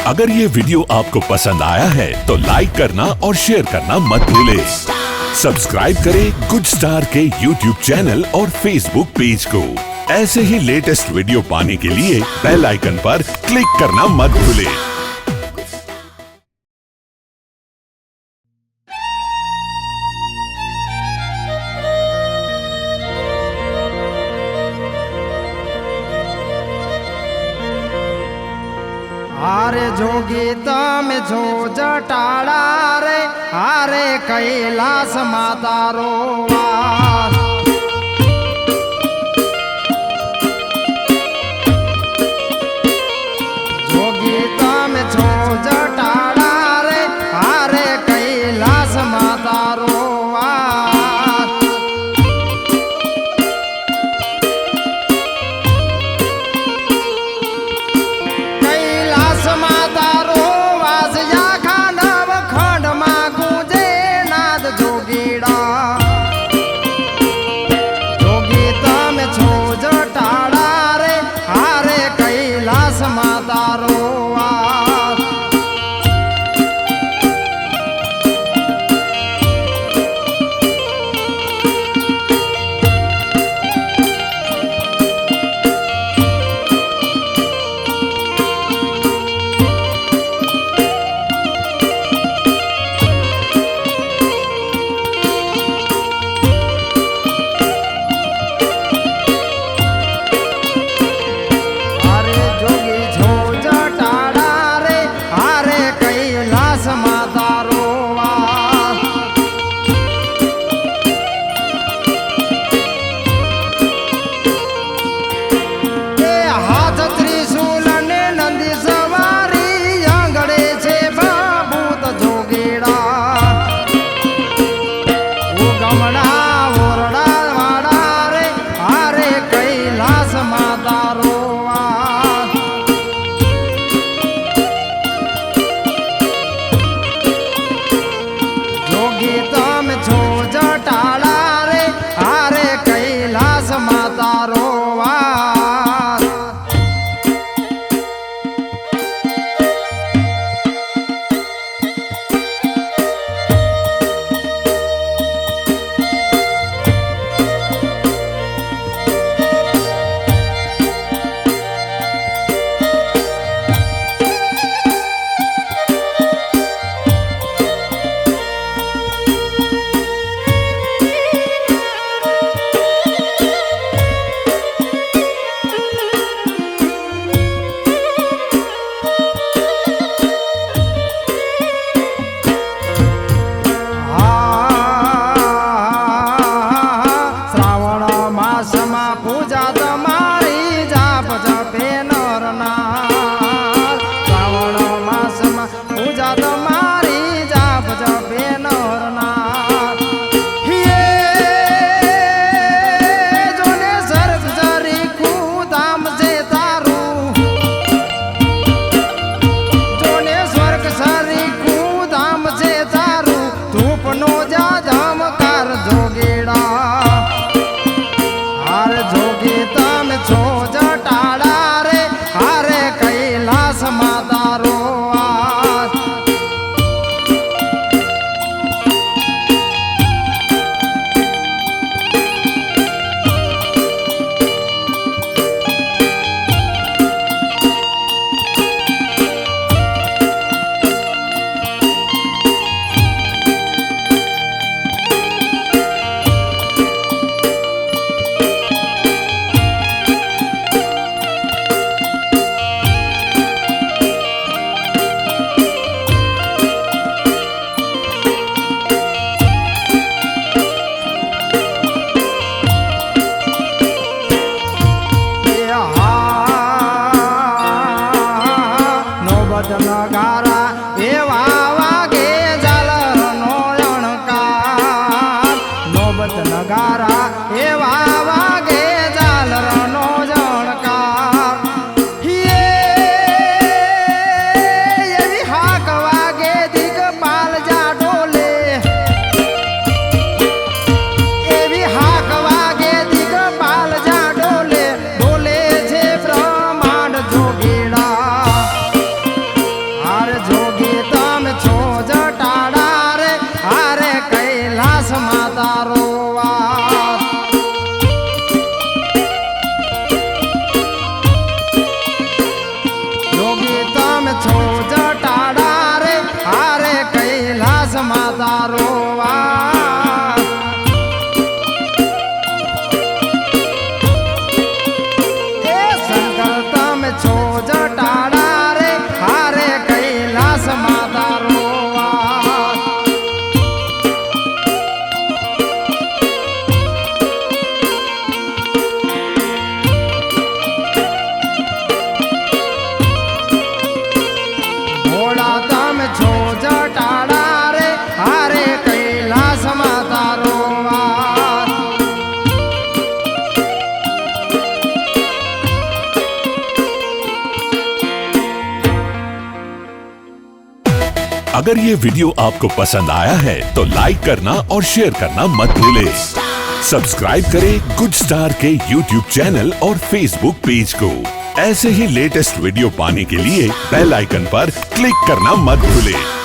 अगर ये वीडियो आपको पसंद आया है तो लाइक करना और शेयर करना मत भूलें। सब्सक्राइब करें गुड स्टार के यूट्यूब चैनल और फेसबुक पेज को। ऐसे ही लेटेस्ट वीडियो पाने के लिए बेल आइकन पर क्लिक करना मत भूलें। हारे जोगी तम जो जटाड़ा रे हारे कैलाश माता रो जोगी तम जो जटाड़ा रे हारे कैलाश माता रो अगर ये वीडियो आपको पसंद आया है तो लाइक करना और शेयर करना मत भूलें। सब्सक्राइब करें गुड स्टार के यूट्यूब चैनल और फेसबुक पेज को। ऐसे ही लेटेस्ट वीडियो पाने के लिए बेल आइकन पर क्लिक करना मत भूलें।